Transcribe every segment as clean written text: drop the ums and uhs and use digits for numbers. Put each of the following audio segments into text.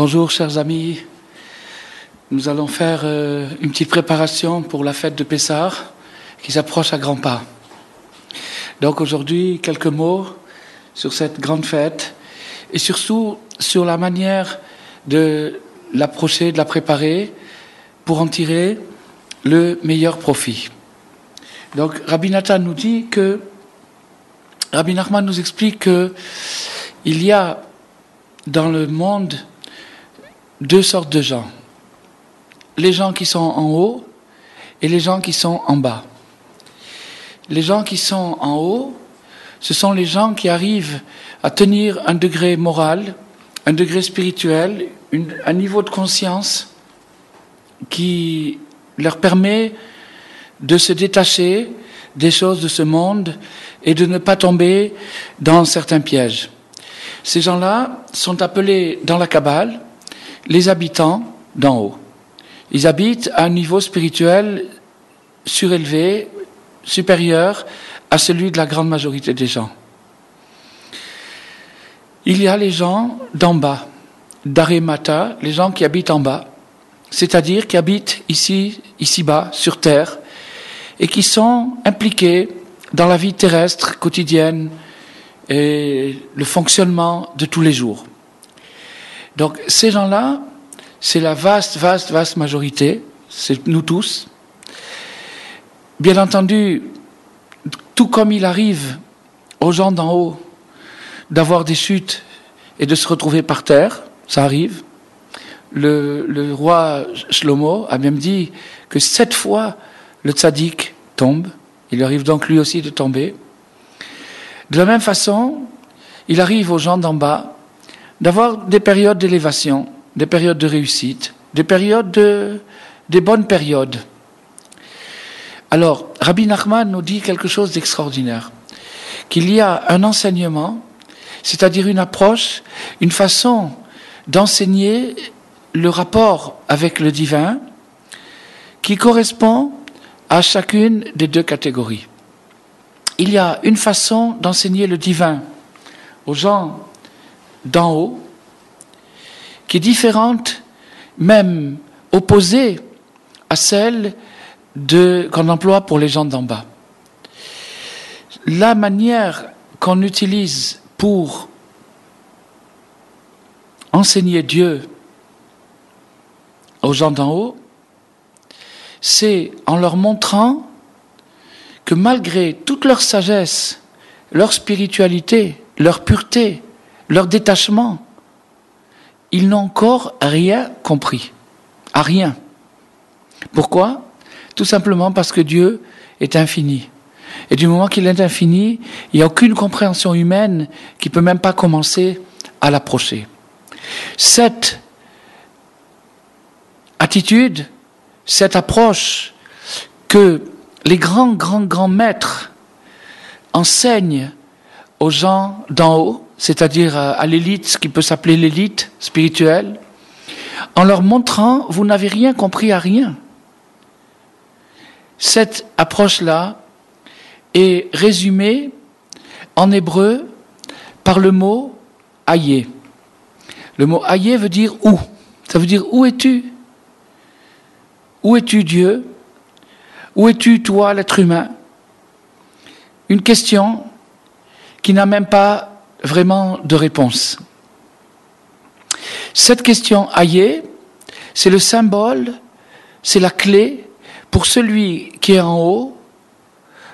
Bonjour chers amis, nous allons faire une petite préparation pour la fête de Pessah qui s'approche à grands pas. Donc aujourd'hui, quelques mots sur cette grande fête et surtout sur la manière de l'approcher, de la préparer pour en tirer le meilleur profit. Donc Rabbi Nathan nous dit que, Rabbi Nachman nous explique que il y a dans le monde deux sortes de gens. Les gens qui sont en haut et les gens qui sont en bas. Les gens qui sont en haut, ce sont les gens qui arrivent à tenir un degré moral, un degré spirituel, un niveau de conscience qui leur permet de se détacher des choses de ce monde et de ne pas tomber dans certains pièges. Ces gens-là sont appelés dans la Kabbale les habitants d'en haut. Ils habitent à un niveau spirituel surélevé, supérieur à celui de la grande majorité des gens. Il y a les gens d'en bas, d'Aremata, les gens qui habitent en bas, c'est-à-dire qui habitent ici-bas, sur terre, et qui sont impliqués dans la vie terrestre quotidienne et le fonctionnement de tous les jours. Donc ces gens-là, c'est la vaste majorité, c'est nous tous. Bien entendu, tout comme il arrive aux gens d'en haut d'avoir des chutes et de se retrouver par terre, ça arrive. Le roi Shlomo a même dit que 7 fois le tzaddik tombe, il arrive donc lui aussi de tomber. De la même façon, il arrive aux gens d'en bas d'avoir des périodes d'élévation, des périodes de réussite, des bonnes périodes. Alors, Rabbi Nachman nous dit quelque chose d'extraordinaire, qu'il y a un enseignement, c'est-à-dire une approche, une façon d'enseigner le rapport avec le divin qui correspond à chacune des deux catégories. Il y a une façon d'enseigner le divin aux gens d'en haut, qui est différente, même opposée à celle qu'on emploie pour les gens d'en bas. La manière qu'on utilise pour enseigner Dieu aux gens d'en haut, c'est en leur montrant que malgré toute leur sagesse, leur spiritualité, leur pureté, leur détachement, ils n'ont encore rien compris. À rien. Pourquoi ? Tout simplement parce que Dieu est infini. Et du moment qu'il est infini, il n'y a aucune compréhension humaine qui peut même pas commencer à l'approcher. Cette attitude, cette approche que les grands maîtres enseignent aux gens d'en haut, c'est-à-dire à l'élite, ce qui peut s'appeler l'élite spirituelle, en leur montrant, vous n'avez rien compris à rien. Cette approche-là est résumée en hébreu par le mot « ayé ». Le mot « ayé » veut dire « où ». Ça veut dire « où es-tu » ? Où es-tu Dieu ? Où es-tu toi, l'être humain ? Une question qui n'a même pas vraiment de réponse. Cette question ayé, c'est le symbole, c'est la clé pour celui qui est en haut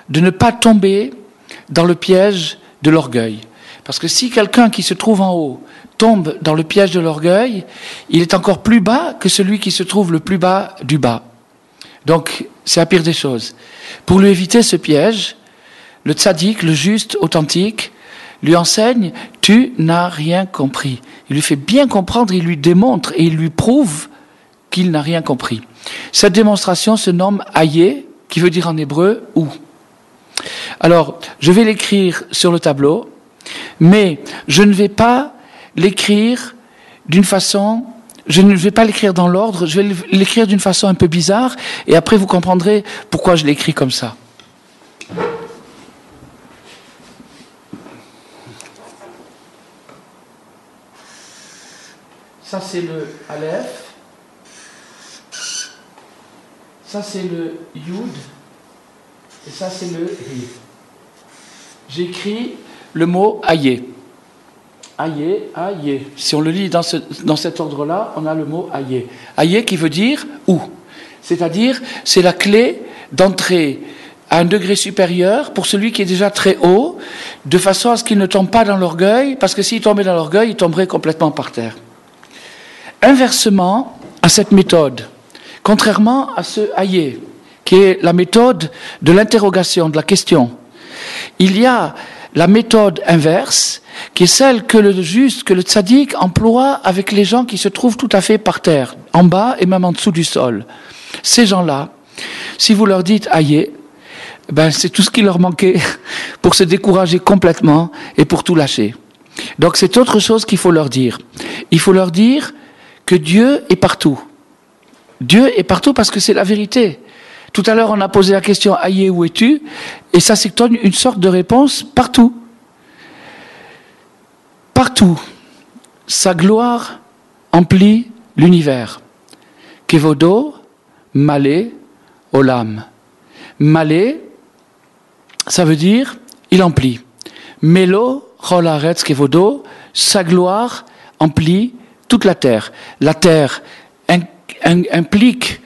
de ne pas tomber dans le piège de l'orgueil. Parce que si quelqu'un qui se trouve en haut tombe dans le piège de l'orgueil, il est encore plus bas que celui qui se trouve le plus bas du bas. Donc, c'est la pire des choses. Pour lui éviter ce piège, le tzaddik, le juste, authentique, lui enseigne « tu n'as rien compris ». Il lui fait bien comprendre, il lui démontre et il lui prouve qu'il n'a rien compris. Cette démonstration se nomme « ayé », qui veut dire en hébreu « où ». Alors, je vais l'écrire sur le tableau, mais je ne vais pas l'écrire d'une façon... Je ne vais pas l'écrire dans l'ordre, je vais l'écrire d'une façon un peu bizarre, et après vous comprendrez pourquoi je l'écris comme ça. ça c'est le Aleph, ça c'est le Yud, et ça c'est le Hi. J'écris le mot Ayé. Ayé, Ayé. Si on le lit dans cet ordre-là, on a le mot Ayé. Ayé qui veut dire où. C'est-à-dire, c'est la clé d'entrée à un degré supérieur pour celui qui est déjà très haut, de façon à ce qu'il ne tombe pas dans l'orgueil, parce que s'il tombait dans l'orgueil, il tomberait complètement par terre. Inversement à cette méthode, contrairement à ce Ayé, qui est la méthode de l'interrogation, de la question, il y a la méthode inverse, qui est celle que le juste, que le tzaddik emploie avec les gens qui se trouvent tout à fait par terre, en bas et même en dessous du sol. Ces gens-là, si vous leur dites Ayé, ben c'est tout ce qui leur manquait pour se décourager complètement et pour tout lâcher. Donc c'est autre chose qu'il faut leur dire. Il faut leur dire que Dieu est partout. Dieu est partout parce que c'est la vérité. Tout à l'heure, on a posé la question « Ayé, où es-tu ?» Et ça donne une sorte de réponse partout. Partout, sa gloire emplit l'univers. Kevodo, Malé, Olam. Malé, ça veut dire « il emplit ». Melo, Chol Haaretz Kevodo, sa gloire emplit toute la terre. La terre implique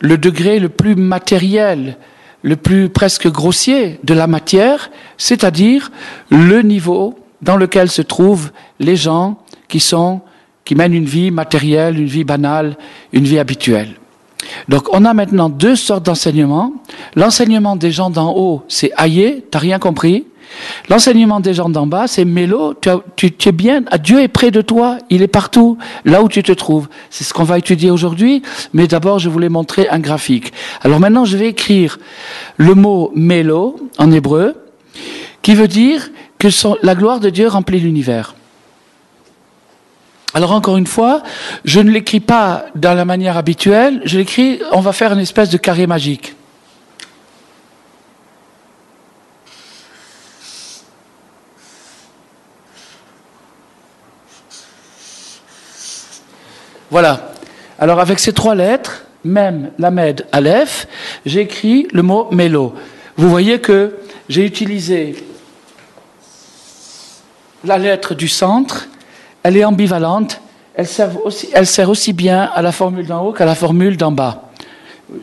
le degré le plus matériel, le plus presque grossier de la matière, c'est-à-dire le niveau dans lequel se trouvent les gens qui mènent une vie matérielle, une vie banale, une vie habituelle. Donc on a maintenant deux sortes d'enseignements. L'enseignement des gens d'en haut, c'est Ayé, t'as rien compris. L'enseignement des gens d'en bas, c'est Mélo, tu es bien, Dieu est près de toi, il est partout, là où tu te trouves. C'est ce qu'on va étudier aujourd'hui, mais d'abord je voulais montrer un graphique. Alors maintenant je vais écrire le mot Mélo en hébreu, qui veut dire que la gloire de Dieu remplit l'univers. Alors encore une fois, je ne l'écris pas dans la manière habituelle, je l'écris, on va faire une espèce de carré magique. Voilà. Alors avec ces trois lettres, Mem, Lamed, Aleph, j'ai écrit le mot Mélo. Vous voyez que j'ai utilisé la lettre du centre, elle est ambivalente, elle sert aussi bien à la formule d'en haut qu'à la formule d'en bas.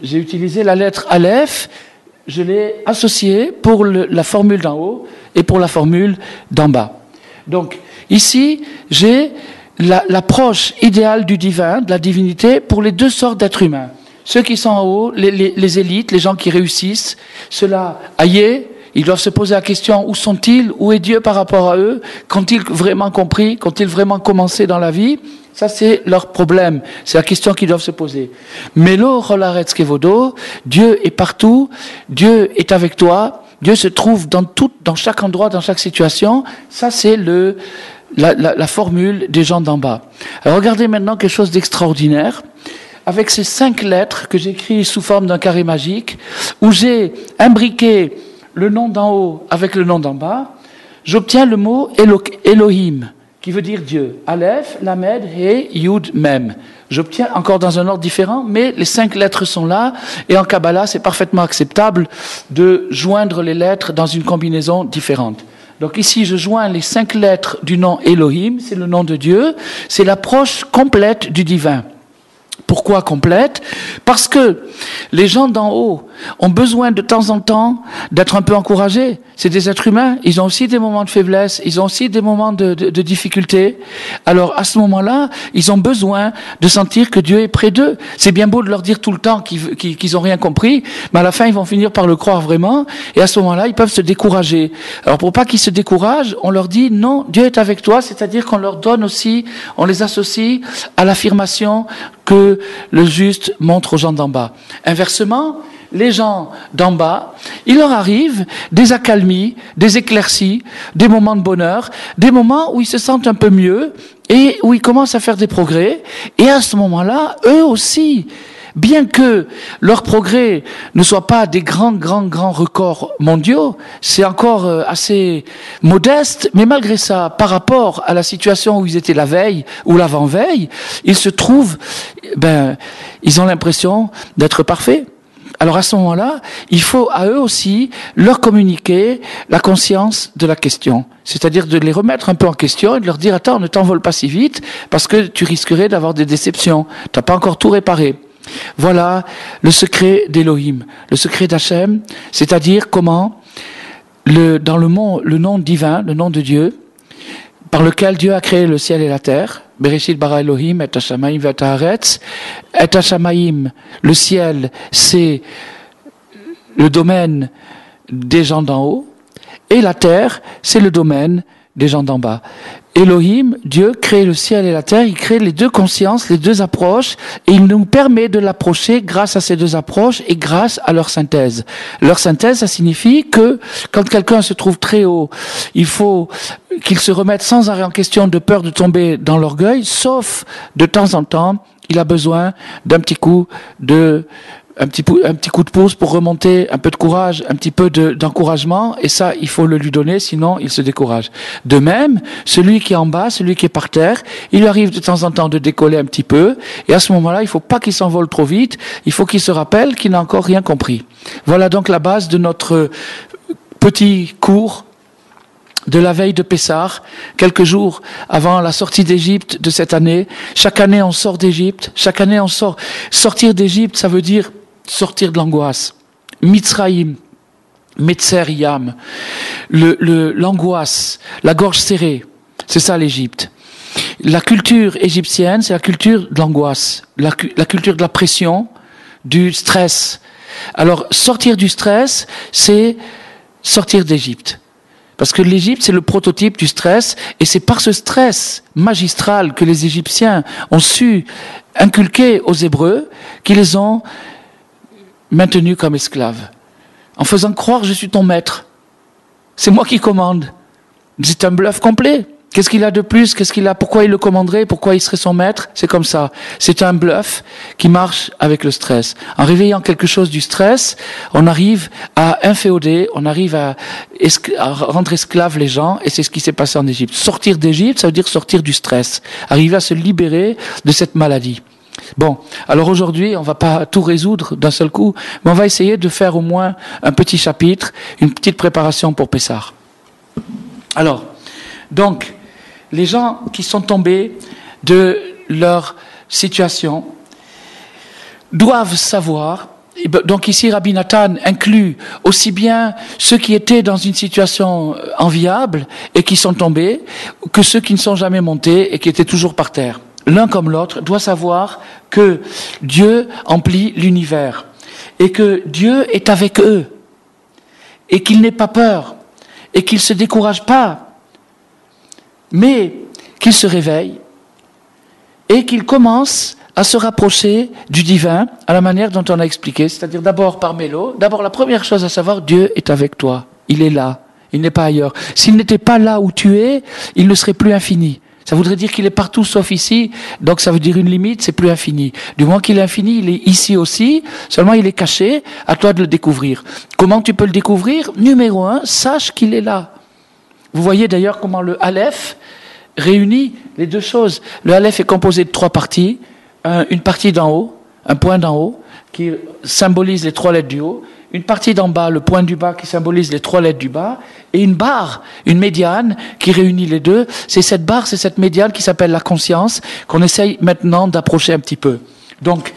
J'ai utilisé la lettre Aleph, je l'ai associée pour la formule d'en haut et pour la formule d'en bas. Donc ici, j'ai l'approche idéale du divin, de la divinité, pour les deux sortes d'êtres humains. Ceux qui sont en haut, les élites, les gens qui réussissent, ceux-là, Ayé, ils doivent se poser la question, où sont-ils? Où est Dieu par rapport à eux? Qu'ont-ils vraiment compris? Qu'ont-ils vraiment commencé dans la vie? Ça, c'est leur problème. C'est la question qu'ils doivent se poser. Melo, Chol Haaretz Kevodo, Dieu est partout, Dieu est avec toi, Dieu se trouve dans chaque endroit, dans chaque situation. Ça, c'est la formule des gens d'en bas. Alors regardez maintenant quelque chose d'extraordinaire. Avec ces 5 lettres que j'écris sous forme d'un carré magique, où j'ai imbriqué le nom d'en haut avec le nom d'en bas, j'obtiens le mot Elohim, qui veut dire Dieu. Aleph, Lamed, He, Yud, Mem. J'obtiens encore dans un ordre différent, mais les 5 lettres sont là, et en Kabbalah, c'est parfaitement acceptable de joindre les lettres dans une combinaison différente. Donc ici, je joins les 5 lettres du nom Elohim, c'est le nom de Dieu, c'est l'approche complète du divin. Pourquoi complète? Parce que les gens d'en haut ont besoin de temps en temps d'être un peu encouragés. C'est des êtres humains, ils ont aussi des moments de faiblesse, ils ont aussi des moments de difficulté. Alors à ce moment-là, ils ont besoin de sentir que Dieu est près d'eux. C'est bien beau de leur dire tout le temps qu'ils ont rien compris, mais à la fin ils vont finir par le croire vraiment, et à ce moment-là ils peuvent se décourager. Alors pour pas qu'ils se découragent, on leur dit non, Dieu est avec toi, c'est-à-dire qu'on leur donne aussi, on les associe à l'affirmation que le juste montre aux gens d'en bas. Inversement, les gens d'en bas, il leur arrive des accalmies, des éclaircies, des moments de bonheur, des moments où ils se sentent un peu mieux et où ils commencent à faire des progrès. Et à ce moment-là, eux aussi, bien que leur progrès ne soit pas des grands records mondiaux, c'est encore assez modeste, mais malgré ça, par rapport à la situation où ils étaient la veille ou l'avant-veille, ils se trouvent, ils ont l'impression d'être parfaits. Alors à ce moment-là, il faut à eux aussi leur communiquer la conscience de la question. C'est-à-dire de les remettre un peu en question et de leur dire « Attends, ne t'envole pas si vite parce que tu risquerais d'avoir des déceptions. Tu n'as pas encore tout réparé. » Voilà le secret d'Élohim, le secret d'Hachem, c'est-à-dire comment, dans le nom divin, le nom de Dieu, par lequel Dieu a créé le ciel et la terre, Bereshit bara Elohim et Hashamaim v'et haaretz. Et Hashamaim, le ciel, c'est le domaine des gens d'en haut, et la terre, c'est le domaine des gens d'en bas. Elohim, Dieu, crée le ciel et la terre, il crée les deux consciences, les deux approches, et il nous permet de l'approcher grâce à ces deux approches et grâce à leur synthèse. Leur synthèse, ça signifie que quand quelqu'un se trouve très haut, il faut qu'il se remette sans arrêt en question de peur de tomber dans l'orgueil, sauf de temps en temps, il a besoin d'un petit coup de pouce pour remonter, un peu de courage, un petit peu d'encouragement, et ça, il faut le lui donner, sinon il se décourage. De même, celui qui est en bas, celui qui est par terre, il lui arrive de temps en temps de décoller un petit peu, et à ce moment-là, il faut pas qu'il s'envole trop vite, il faut qu'il se rappelle qu'il n'a encore rien compris. Voilà donc la base de notre petit cours de la veille de Pessah, quelques jours avant la sortie d'Égypte de cette année. Chaque année, on sort d'Égypte. Chaque année, on sort. Sortir d'Égypte, ça veut dire sortir de l'angoisse. Mitzraïm, Metzer Yam, l'angoisse, la gorge serrée. C'est ça l'Égypte. La culture égyptienne, c'est la culture de l'angoisse, la culture de la pression, du stress. Alors, sortir du stress, c'est sortir d'Égypte. Parce que l'Égypte, c'est le prototype du stress, et c'est par ce stress magistral que les Égyptiens ont su inculquer aux Hébreux qu'ils les ont maintenus comme esclaves. En faisant croire, je suis ton maître. C'est moi qui commande. C'est un bluff complet. Qu'est-ce qu'il a de plus? Pourquoi il le commanderait? Pourquoi il serait son maître? C'est comme ça. C'est un bluff qui marche avec le stress. En réveillant quelque chose du stress, on arrive à inféoder, on arrive à rendre esclaves les gens, et c'est ce qui s'est passé en Égypte. Sortir d'Égypte, ça veut dire sortir du stress. Arriver à se libérer de cette maladie. Bon, alors aujourd'hui, on va pas tout résoudre d'un seul coup, mais on va essayer de faire au moins un petit chapitre, une petite préparation pour Pessah. Alors, donc, les gens qui sont tombés de leur situation doivent savoir, donc ici Rabbi Nathan inclut aussi bien ceux qui étaient dans une situation enviable et qui sont tombés, que ceux qui ne sont jamais montés et qui étaient toujours par terre. L'un comme l'autre doit savoir que Dieu emplit l'univers et que Dieu est avec eux et qu'il n'ait pas peur et qu'il ne se décourage pas, mais qu'il se réveille et qu'il commence à se rapprocher du divin à la manière dont on a expliqué, c'est-à-dire d'abord par Mélo. D'abord, la première chose à savoir, Dieu est avec toi. Il est là. Il n'est pas ailleurs. S'il n'était pas là où tu es, il ne serait plus infini. Ça voudrait dire qu'il est partout sauf ici, donc ça veut dire une limite, c'est plus infini. Du moment qu'il est infini, il est ici aussi, seulement il est caché, à toi de le découvrir. Comment tu peux le découvrir? Numéro 1, sache qu'il est là. Vous voyez d'ailleurs comment le Aleph réunit les deux choses. Le Aleph est composé de 3 parties, une partie d'en haut, un point d'en haut, qui symbolise les 3 lettres du haut, une partie d'en bas, le point du bas qui symbolise les 3 lettres du bas, et une barre, une médiane qui réunit les deux. C'est cette barre, c'est cette médiane qui s'appelle la conscience, qu'on essaye maintenant d'approcher un petit peu. Donc,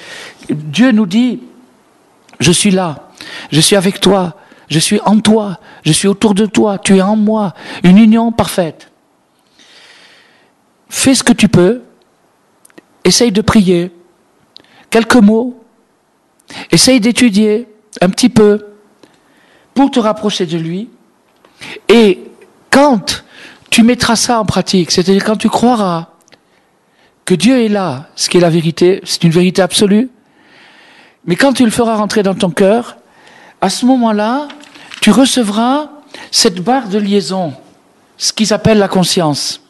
Dieu nous dit, je suis là, je suis avec toi, je suis en toi, je suis autour de toi, tu es en moi, une union parfaite. Fais ce que tu peux, essaye de prier, quelques mots, essaye d'étudier un petit peu pour te rapprocher de lui. Et quand tu mettras ça en pratique, c'est-à-dire quand tu croiras que Dieu est là, ce qui est la vérité, c'est une vérité absolue, mais quand tu le feras rentrer dans ton cœur, à ce moment-là, tu recevras cette barre de liaison, ce qu'ils appellent la conscience.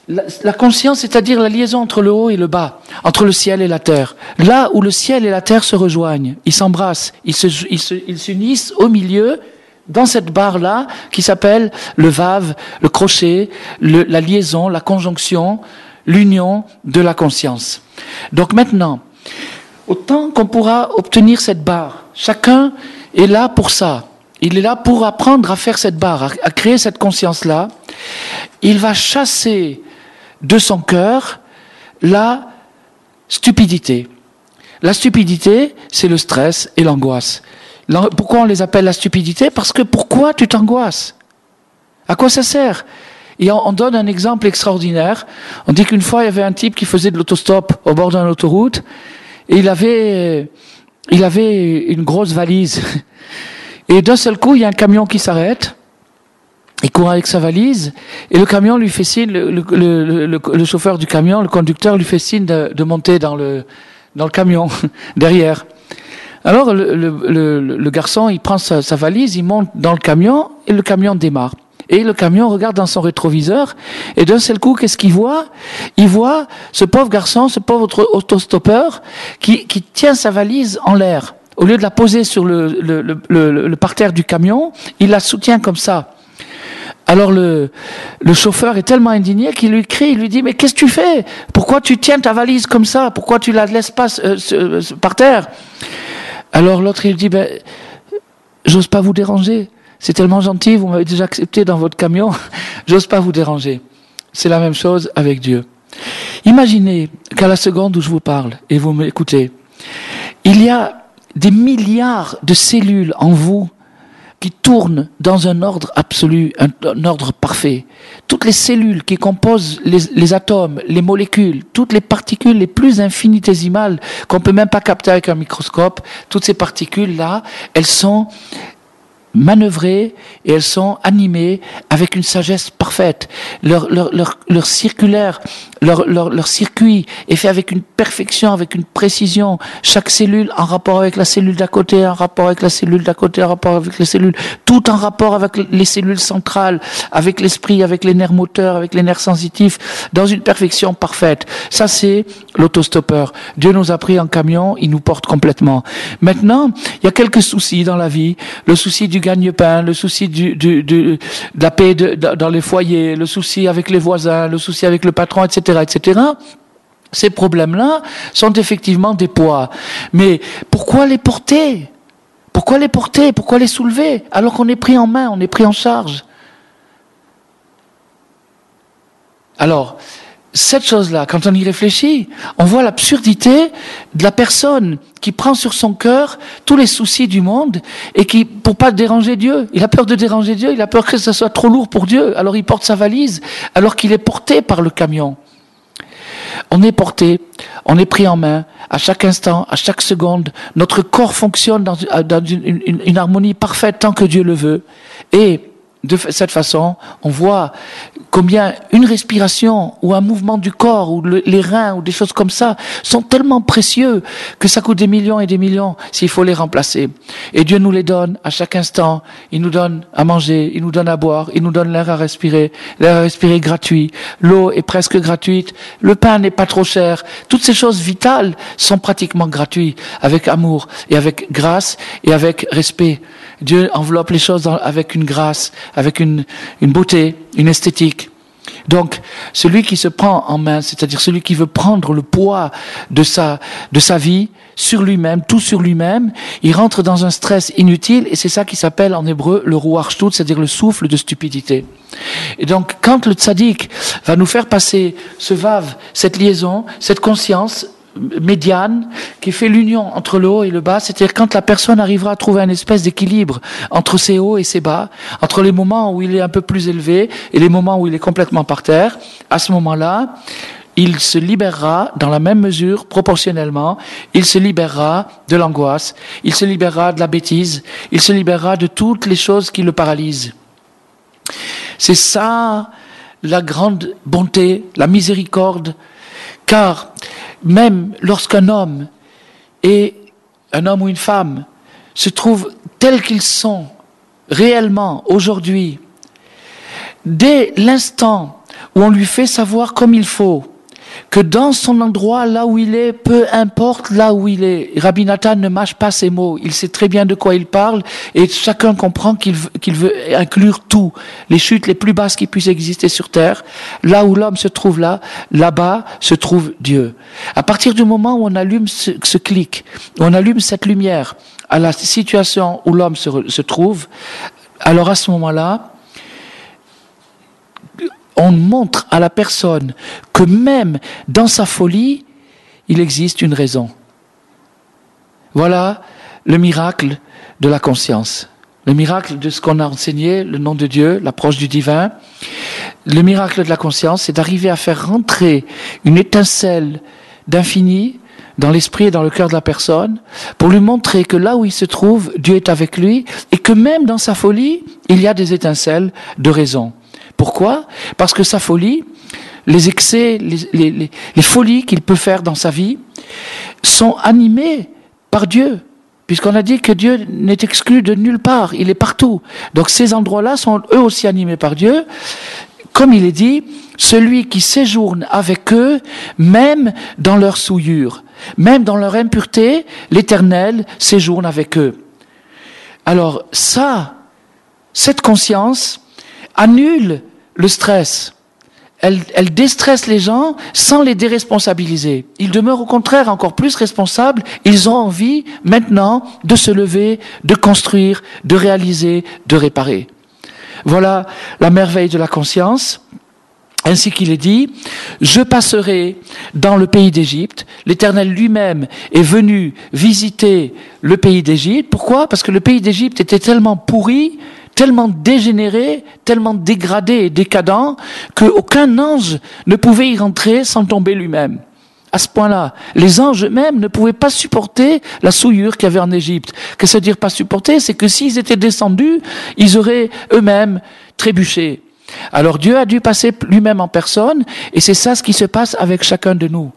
La conscience, c'est-à-dire la liaison entre le haut et le bas, entre le ciel et la terre. Là où le ciel et la terre se rejoignent, ils s'embrassent, ils s'unissent au milieu, dans cette barre-là, qui s'appelle le vave, le crochet, la liaison, la conjonction, l'union de la conscience. Donc maintenant, autant qu'on pourra obtenir cette barre, chacun est là pour ça. Il est là pour apprendre à faire cette barre, à créer cette conscience-là. Il va chasser de son cœur la stupidité. La stupidité, c'est le stress et l'angoisse. Pourquoi on les appelle la stupidité? Parce que pourquoi tu t'angoisses? À quoi ça sert? Et on donne un exemple extraordinaire. On dit qu'une fois, il y avait un type qui faisait de l'autostop au bord d'une autoroute et il avait une grosse valise. Et d'un seul coup, il y a un camion qui s'arrête. Il court avec sa valise et le camion lui fait signe, le chauffeur du camion, le conducteur lui fait signe de monter dans le camion derrière. Alors le garçon, il prend sa valise, il monte dans le camion et le camion démarre. Et le camion regarde dans son rétroviseur et d'un seul coup, qu'est-ce qu'il voit? Il voit ce pauvre garçon, ce pauvre autostoppeur qui tient sa valise en l'air. Au lieu de la poser sur le parterre du camion, il la soutient comme ça. Alors le chauffeur est tellement indigné qu'il lui crie, il lui dit « Mais qu'est-ce que tu fais? Pourquoi tu tiens ta valise comme ça? Pourquoi tu la laisses pas par terre ?» Alors l'autre il dit « J'ose pas vous déranger. C'est tellement gentil, vous m'avez déjà accepté dans votre camion. J'ose pas vous déranger. » C'est la même chose avec Dieu. Imaginez qu'à la seconde où je vous parle, et vous m'écoutez, il y a des milliards de cellules en vous qui tournent dans un ordre absolu, un ordre parfait. Toutes les cellules qui composent les atomes, les molécules, toutes les particules les plus infinitésimales qu'on peut même pas capter avec un microscope, toutes ces particules-là, elles sont manœuvrées et elles sont animées avec une sagesse parfaite. Leur circulaire, leur circuit est fait avec une perfection, avec une précision. Chaque cellule en rapport avec la cellule d'à côté, en rapport avec la cellule d'à côté, en rapport avec les cellules, tout en rapport avec les cellules centrales, avec l'esprit, avec les nerfs moteurs, avec les nerfs sensitifs, dans une perfection parfaite. Ça, c'est l'autostoppeur. Dieu nous a pris en camion, il nous porte complètement. Maintenant, il y a quelques soucis dans la vie. Le souci du gagne-pain, le souci de la paix dans les foyers, le souci avec les voisins, le souci avec le patron, etc., etc. Ces problèmes-là sont effectivement des poids. Mais pourquoi les porter? Pourquoi les porter? Pourquoi les soulever? Alors qu'on est pris en main, on est pris en charge. Alors, cette chose-là, quand on y réfléchit, on voit l'absurdité de la personne qui prend sur son cœur tous les soucis du monde et qui, pour pas déranger Dieu, il a peur de déranger Dieu, il a peur que ça soit trop lourd pour Dieu, alors il porte sa valise, alors qu'il est porté par le camion. On est porté, on est pris en main, à chaque instant, à chaque seconde, notre corps fonctionne dans une harmonie parfaite tant que Dieu le veut. Et de cette façon, on voit combien une respiration ou un mouvement du corps ou les reins ou des choses comme ça sont tellement précieux que ça coûte des millions et des millions s'il faut les remplacer. Et Dieu nous les donne à chaque instant. Il nous donne à manger, il nous donne à boire, il nous donne l'air à respirer. L'air à respirer est gratuit. L'eau est presque gratuite. Le pain n'est pas trop cher. Toutes ces choses vitales sont pratiquement gratuites avec amour et avec grâce et avec respect. Dieu enveloppe les choses avec une grâce, avec une beauté, une esthétique. Donc, celui qui se prend en main, c'est-à-dire celui qui veut prendre le poids de sa vie sur lui-même, tout sur lui-même, il rentre dans un stress inutile et c'est ça qui s'appelle en hébreu le ruach shtut, c'est-à-dire le souffle de stupidité. Et donc, quand le tzaddik va nous faire passer ce vav, cette liaison, cette conscience médiane qui fait l'union entre le haut et le bas, c'est-à-dire quand la personne arrivera à trouver une espèce d'équilibre entre ses hauts et ses bas, entre les moments où il est un peu plus élevé et les moments où il est complètement par terre, à ce moment-là, il se libérera dans la même mesure, proportionnellement, il se libérera de l'angoisse, il se libérera de la bêtise, il se libérera de toutes les choses qui le paralysent. C'est ça la grande bonté, la miséricorde, car même lorsqu'un homme et un homme ou une femme se trouvent tels qu'ils sont réellement aujourd'hui, dès l'instant où on lui fait savoir comme il faut que dans son endroit, là où il est, peu importe là où il est. Rabbi Nathan ne mâche pas ses mots. Il sait très bien de quoi il parle et chacun comprend qu'il veut inclure tout. Les chutes les plus basses qui puissent exister sur terre. Là où l'homme se trouve là-bas se trouve Dieu. À partir du moment où on allume ce clic, où on allume cette lumière à la situation où l'homme se trouve, alors à ce moment-là, on montre à la personne que même dans sa folie, il existe une raison. Voilà le miracle de la conscience. Le miracle de ce qu'on a enseigné, le nom de Dieu, l'approche du divin. Le miracle de la conscience, c'est d'arriver à faire rentrer une étincelle d'infini dans l'esprit et dans le cœur de la personne, pour lui montrer que là où il se trouve, Dieu est avec lui, et que même dans sa folie, il y a des étincelles de raison. Pourquoi? Parce que sa folie, les excès, les folies qu'il peut faire dans sa vie, sont animées par Dieu. Puisqu'on a dit que Dieu n'est exclu de nulle part, il est partout. Donc ces endroits-là sont eux aussi animés par Dieu. Comme il est dit, celui qui séjourne avec eux, même dans leur souillure, même dans leur impureté, l'Éternel séjourne avec eux. Alors cette conscience annule le stress. Elle déstresse les gens sans les déresponsabiliser. Ils demeurent au contraire encore plus responsables. Ils ont envie maintenant de se lever, de construire, de réaliser, de réparer. Voilà la merveille de la conscience. Ainsi qu'il est dit, je passerai dans le pays d'Égypte. L'Éternel lui-même est venu visiter le pays d'Égypte. Pourquoi? Parce que le pays d'Égypte était tellement pourri, tellement dégénéré, tellement dégradé et décadent, qu'aucun ange ne pouvait y rentrer sans tomber lui-même. À ce point-là, les anges eux-mêmes ne pouvaient pas supporter la souillure qu'il y avait en Égypte. Qu'est-ce que ça veut dire pas supporter? C'est que s'ils étaient descendus, ils auraient eux-mêmes trébuché. Alors Dieu a dû passer lui-même en personne, et c'est ça ce qui se passe avec chacun de nous.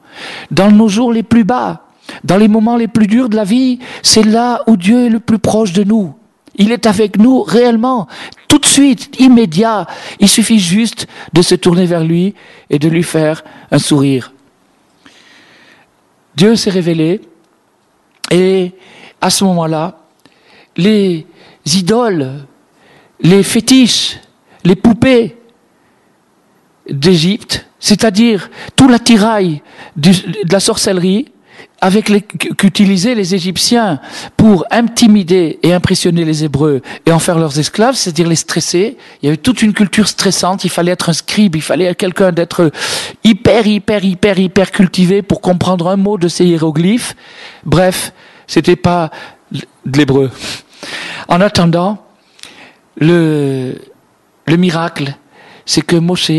Dans nos jours les plus bas, dans les moments les plus durs de la vie, c'est là où Dieu est le plus proche de nous. Il est avec nous réellement, tout de suite, immédiat. Il suffit juste de se tourner vers lui et de lui faire un sourire. Dieu s'est révélé, et à ce moment-là, les idoles, les fétiches, les poupées d'Égypte, c'est-à-dire tout l'attirail de la sorcellerie qu'utilisaient les Égyptiens pour intimider et impressionner les Hébreux et en faire leurs esclaves, c'est-à-dire les stresser. Il y avait toute une culture stressante, il fallait être un scribe, il fallait quelqu'un d'être hyper cultivé pour comprendre un mot de ces hiéroglyphes. Bref, c'était pas de l'hébreu. En attendant, le miracle, c'est que Moshe,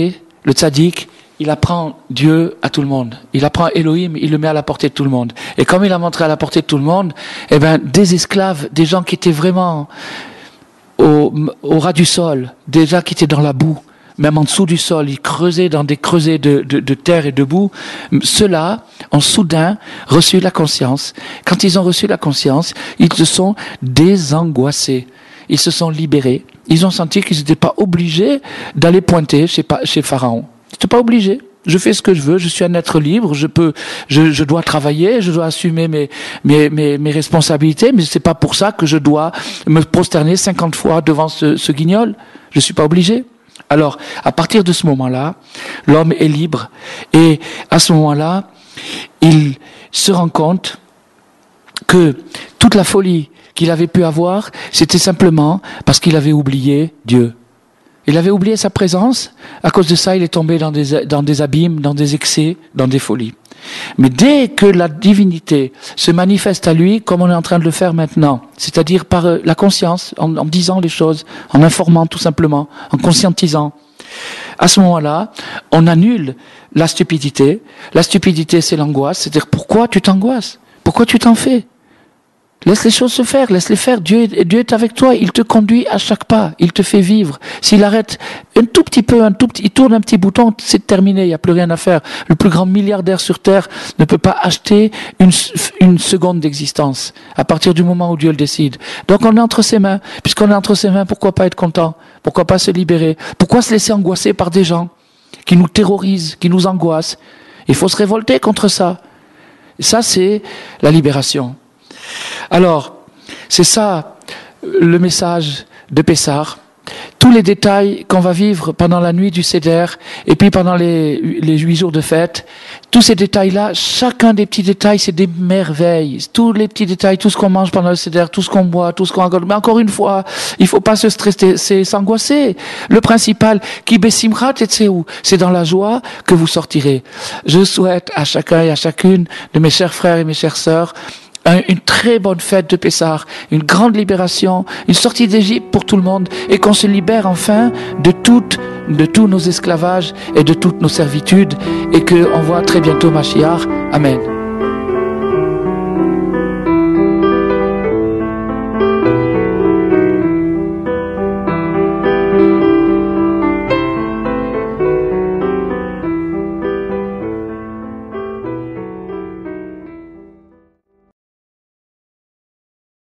le tzaddik, il apprend Dieu à tout le monde. Il apprend Elohim, il le met à la portée de tout le monde. Et comme il a montré à la portée de tout le monde, des esclaves, des gens qui étaient vraiment au ras du sol, des gens qui étaient dans la boue, même en dessous du sol, ils creusaient dans des creusets de terre et de boue, ceux-là ont soudain reçu la conscience. Quand ils ont reçu la conscience, ils se sont désangoissés. Ils se sont libérés. Ils ont senti qu'ils n'étaient pas obligés d'aller pointer chez Pharaon. Ils n'étaient pas obligés. Je fais ce que je veux, je suis un être libre, je dois travailler, je dois assumer mes responsabilités, mais c'est pas pour ça que je dois me prosterner 50 fois devant ce guignol. Je suis pas obligé. Alors, à partir de ce moment-là, l'homme est libre, et à ce moment-là, il se rend compte que toute la folie qu'il avait pu avoir, c'était simplement parce qu'il avait oublié Dieu. Il avait oublié sa présence. À cause de ça, il est tombé dans des abîmes, dans des excès, dans des folies. Mais dès que la divinité se manifeste à lui, comme on est en train de le faire maintenant, c'est-à-dire par la conscience, en disant les choses, en informant tout simplement, en conscientisant, à ce moment-là, on annule la stupidité. La stupidité, c'est l'angoisse. C'est-à-dire, pourquoi tu t'angoisses? Pourquoi tu t'en fais? Laisse les choses se faire, laisse-les faire. Dieu est avec toi, il te conduit à chaque pas, il te fait vivre. S'il arrête un tout petit peu, il tourne un petit bouton, c'est terminé, il n'y a plus rien à faire. Le plus grand milliardaire sur Terre ne peut pas acheter une seconde d'existence, à partir du moment où Dieu le décide. Donc on est entre ses mains. Puisqu'on est entre ses mains, pourquoi pas être content? Pourquoi pas se libérer? Pourquoi se laisser angoisser par des gens qui nous terrorise, qui nous angoisse. Il faut se révolter contre ça. Et ça, c'est la libération. Alors, c'est ça le message de Pessah. Tous les détails qu'on va vivre pendant la nuit du Seder et puis pendant les 8 jours de fête, tous ces détails-là, chacun des petits détails, c'est des merveilles. Tous les petits détails, tout ce qu'on mange pendant le Seder, tout ce qu'on boit, tout ce qu'on raconte. Mais encore une fois, il faut pas se stresser, c'est s'angoisser. Le principal, ki besimcha tetzeu, c'est dans la joie que vous sortirez. Je souhaite à chacun et à chacune de mes chers frères et mes chères sœurs une très bonne fête de Pessah, une grande libération, une sortie d'Égypte pour tout le monde et qu'on se libère enfin de tous nos esclavages et de toutes nos servitudes et qu'on voit très bientôt Mashiach. Amen.